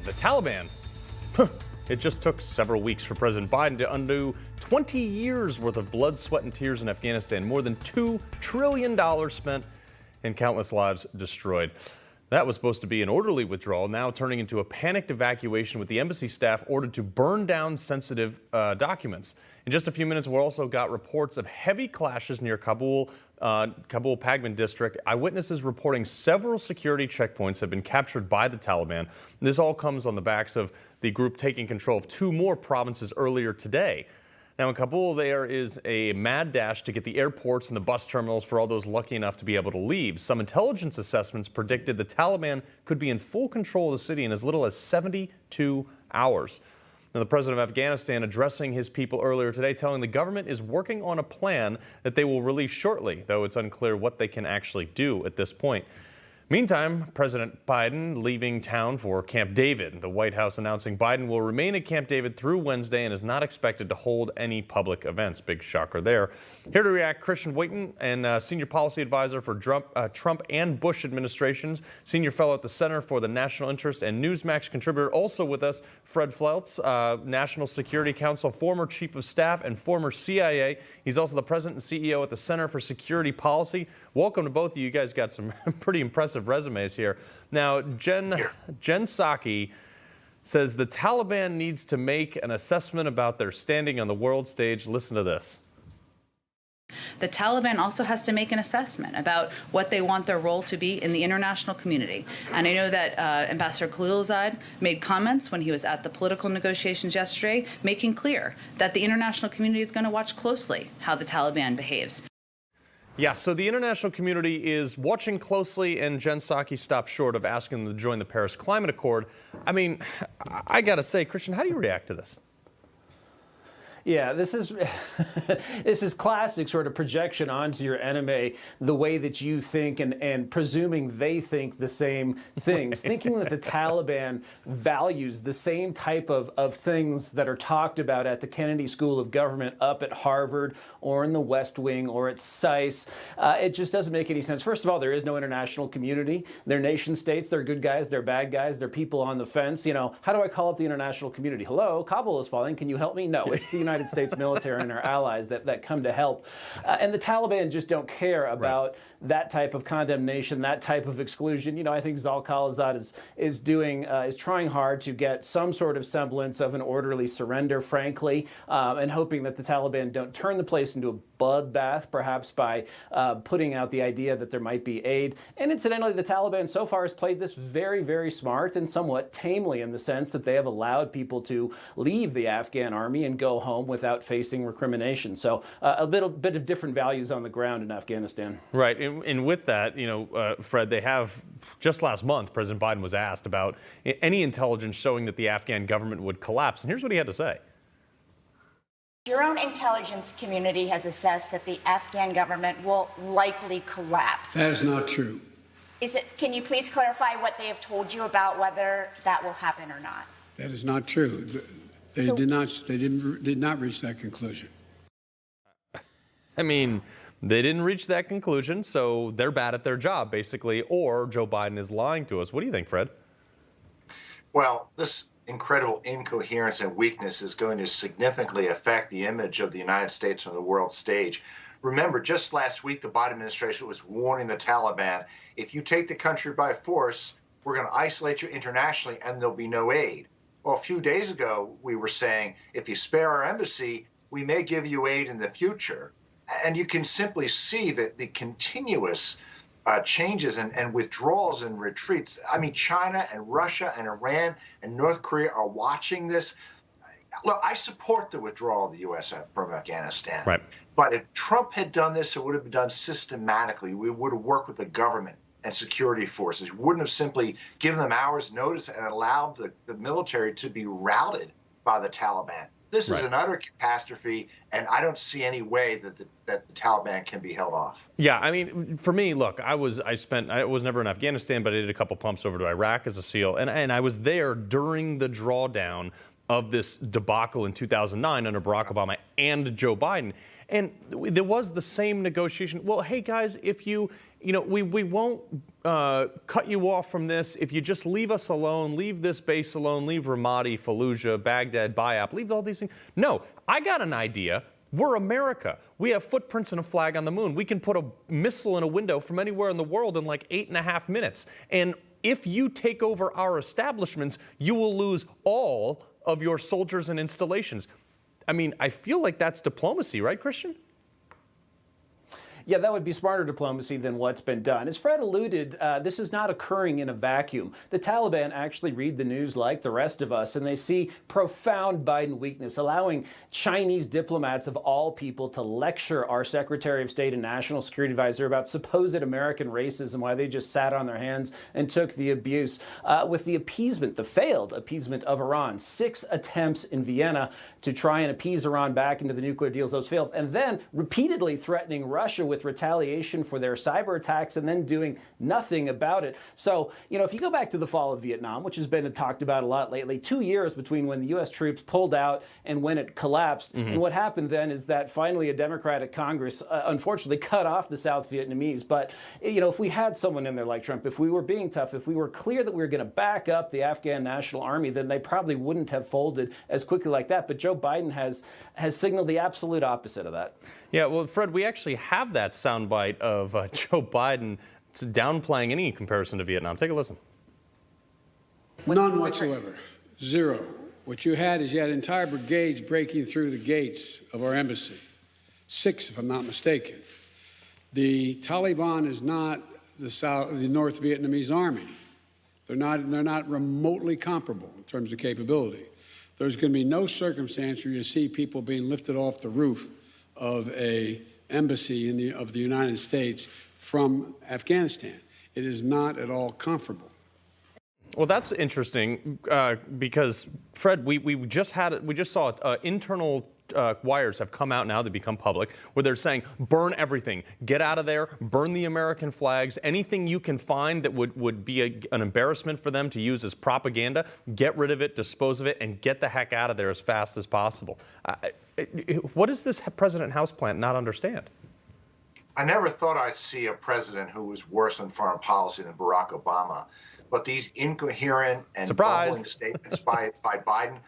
the Taliban. It just took several weeks for President Biden to undo 20 years worth of blood, sweat, and tears in Afghanistan. More than $2 trillion spent and countless lives destroyed. That was supposed to be an orderly withdrawal, now turning into a panicked evacuation with the embassy staff ordered to burn down sensitive documents. In just a few minutes, we also got reports of heavy clashes near Kabul Pagman district. Eyewitnesses reporting several security checkpoints have been captured by the Taliban. This all comes on the backs of the group taking control of 2 more provinces earlier today. Now in Kabul, there is a mad dash to get the airports and the bus terminals for all those lucky enough to be able to leave. Some intelligence assessments predicted the Taliban could be in full control of the city in as little as 72 hours. Now, the president of Afghanistan addressing his people earlier today, telling the government is working on a plan that they will release shortly, though it's unclear what they can actually do at this point. Meantime, President Biden leaving town for Camp David. The White House announcing Biden will remain at Camp David through Wednesday and is not expected to hold any public events. Big shocker there. Here to react, Christian Whiton, and senior policy advisor for Trump and Bush administrations, senior fellow at the Center for the National Interest and Newsmax contributor. Also with us, Fred Fleitz, National Security Council, former chief of staff and former CIA. He's also the president and CEO at the Center for Security Policy. Welcome to both of you. You guys got some pretty impressive resumes here. Now, Jen Psaki says the Taliban needs to make an assessment about their standing on the world stage. Listen to this. The Taliban also has to make an assessment about what they want their role to be in the international community. And I know that Ambassador Khalilzad made comments when he was at the political negotiations yesterday, making clear that the international community is going to watch closely how the Taliban behaves. Yeah, so the international community is watching closely, and Jen Psaki stopped short of asking them to join the Paris Climate Accord. I mean, I got to say, Christian, how do you react to this? Yeah, this is this is classic sort of projection onto your enemy, the way that you think and presuming they think the same things, thinking that the Taliban values the same type of things that are talked about at the Kennedy School of Government up at Harvard or in the West Wing or at SAIS. It just doesn't make any sense. First of all, there is no international community. They're nation states. They're good guys. They're bad guys. They're people on the fence. You know, how do I call up the international community? Hello, Kabul is falling. Can you help me? No, it's the United States military and our allies that come to help. And the Taliban just don't care about that type of condemnation, that type of exclusion. You know, I think Zal Khalilzad is trying hard to get some sort of semblance of an orderly surrender, frankly, and hoping that the Taliban don't turn the place into a bloodbath, perhaps by putting out the idea that there might be aid. And incidentally, the Taliban so far has played this very, very smart and somewhat tamely, in the sense that they have allowed people to leave the Afghan army and go home without facing recrimination. So a bit of different values on the ground in Afghanistan. Right. And with that, you know, Fred, they have, just last month, President Biden was asked about any intelligence showing that the Afghan government would collapse. And here's what he had to say. Your own intelligence community has assessed that the Afghan government will likely collapse. That is not true. Can you please clarify what they have told you about whether that will happen or not? That is not true. They did not reach that conclusion. I mean, they didn't reach that conclusion, so they're bad at their job, basically, or Joe Biden is lying to us. What do you think, Fred? Well, this incredible incoherence and weakness is going to significantly affect the image of the United States on the world stage. Remember, just last week, the Biden administration was warning the Taliban, if you take the country by force, we're going to isolate you internationally and there'll be no aid. Well, a few days ago, we were saying, if you spare our embassy, we may give you aid in the future. And you can simply see that the continuous changes and withdrawals and retreats. I mean, China and Russia and Iran and North Korea are watching this. Look, I support the withdrawal of the U.S. from Afghanistan. Right. But if Trump had done this, it would have been done systematically. We would have worked with the government and security forces. We wouldn't have simply given them hours' notice and allowed the military to be routed by the Taliban. This is an utter catastrophe, and I don't see any way that the Taliban can be held off. Yeah, I mean, for me, look, I was never in Afghanistan, but I did a couple pumps over to Iraq as a SEAL, and I was there during the drawdown of this debacle in 2009 under Barack Obama and Joe Biden. And there was the same negotiation. Well, hey guys, if we won't cut you off from this if you just leave us alone, leave this base alone, leave Ramadi, Fallujah, Baghdad, Bayap, leave all these things. No, I got an idea. We're America. We have footprints and a flag on the moon. We can put a missile in a window from anywhere in the world in like 8.5 minutes. And if you take over our establishments, you will lose all of your soldiers and installations. I mean, I feel like that's diplomacy, right, Christian? Yeah, that would be smarter diplomacy than what's been done. As Fred alluded, this is not occurring in a vacuum. The Taliban actually read the news like the rest of us, and they see profound Biden weakness, allowing Chinese diplomats of all people to lecture our Secretary of State and National Security Advisor about supposed American racism, why they just sat on their hands and took the abuse. With the appeasement, the failed appeasement of Iran, 6 attempts in Vienna to try and appease Iran back into the nuclear deals, those failed, and then repeatedly threatening Russia with retaliation for their cyber attacks and then doing nothing about it. So, if you go back to the fall of Vietnam, which has been talked about a lot lately, 2 years between when the U.S. troops pulled out and when it collapsed. And what happened then is that finally a Democratic Congress unfortunately cut off the South Vietnamese. But, if we had someone in there like Trump, if we were being tough, if we were clear that we were going to back up the Afghan National Army, then they probably wouldn't have folded as quickly like that. But Joe Biden has signaled the absolute opposite of that. Yeah, well, Fred, we actually have that soundbite of Joe Biden downplaying any comparison to Vietnam. Take a listen. None whatsoever. Zero. What you had entire brigades breaking through the gates of our embassy. 6, if I'm not mistaken. The Taliban is not the North Vietnamese army. They're not remotely comparable in terms of capability. There's going to be no circumstance where you see people being lifted off the roof of a embassy of the United States from Afghanistan. It is not at all comparable. Well, that's interesting because, Fred, we just saw internal wires have come out now that become public where they're saying burn everything, get out of there, burn the American flags, anything you can find that would be an embarrassment for them to use as propaganda, get rid of it, dispose of it, and get the heck out of there as fast as possible. What does this president houseplant not understand? I never thought I'd see a president who was worse on foreign policy than Barack Obama. But these incoherent and bumbling statements by Biden,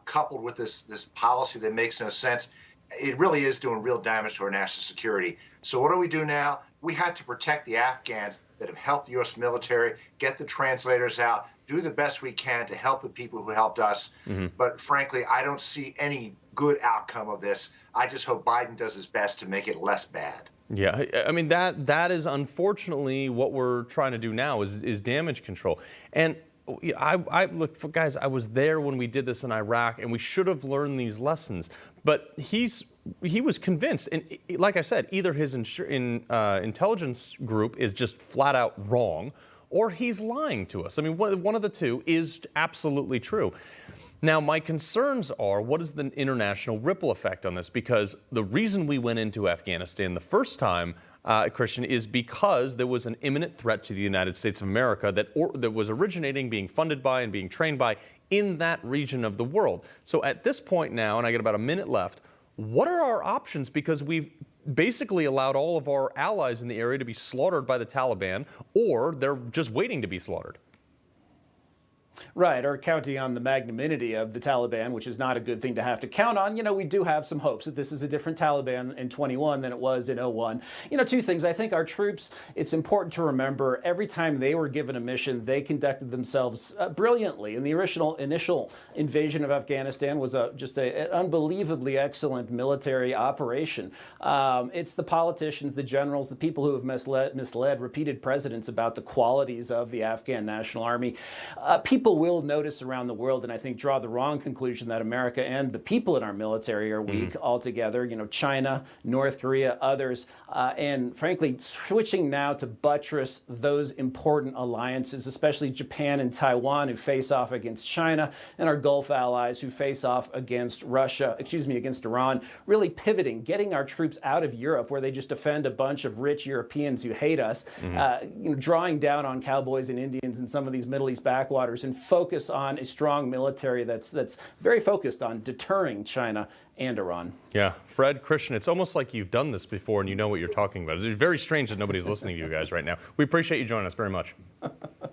coupled with this policy that makes no sense, it really is doing real damage to our national security. So what do we do now? We have to protect the Afghans that have helped the U.S. military, get the translators out, do the best we can to help the people who helped us. But frankly, I don't see any good outcome of this. I just hope Biden does his best to make it less bad. Yeah, I mean, that is unfortunately what we're trying to do now is damage control. And I look, guys, I was there when we did this in Iraq, and we should have learned these lessons. But he was convinced, and like I said, either his intelligence group is just flat out wrong, or he's lying to us. I mean, one of the two is absolutely true. Now, my concerns are, what is the international ripple effect on this? Because the reason we went into Afghanistan the first time, Christian, is because there was an imminent threat to the United States of America that was originating, being funded by, and being trained by in that region of the world. So at this point now, and I got about a minute left, what are our options? Because we've basically allowed all of our allies in the area to be slaughtered by the Taliban, or they're just waiting to be slaughtered. Right, or counting on the magnanimity of the Taliban, which is not a good thing to have to count on. We do have some hopes that this is a different Taliban in 21 than it was in 01. Two things. I think our troops, it's important to remember, every time they were given a mission, they conducted themselves brilliantly. And the initial invasion of Afghanistan was just an unbelievably excellent military operation. It's the politicians, the generals, the people who have misled repeated presidents about the qualities of the Afghan National Army. People will notice around the world, and I think draw the wrong conclusion that America and the people in our military are weak altogether. China, North Korea, others, and frankly, switching now to buttress those important alliances, especially Japan and Taiwan, who face off against China, and our Gulf allies who face off against against Iran, really pivoting, getting our troops out of Europe, where they just defend a bunch of rich Europeans who hate us, drawing down on cowboys and Indians in some of these Middle East backwaters, and and focus on a strong military that's very focused on deterring China and Iran. Yeah, Fred, Christian, it's almost like you've done this before and you know what you're talking about. It's very strange that nobody's listening to you guys right now. We appreciate you joining us very much.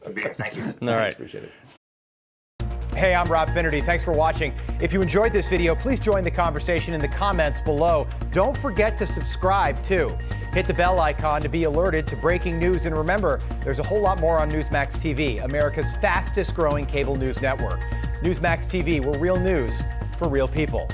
Thank you. All right. Appreciate it. Hey, I'm Rob Finnerty. Thanks for watching. If you enjoyed this video, please join the conversation in the comments below. Don't forget to subscribe, too. Hit the bell icon to be alerted to breaking news. And remember, there's a whole lot more on Newsmax TV, America's fastest growing cable news network. Newsmax TV, we're real news for real people.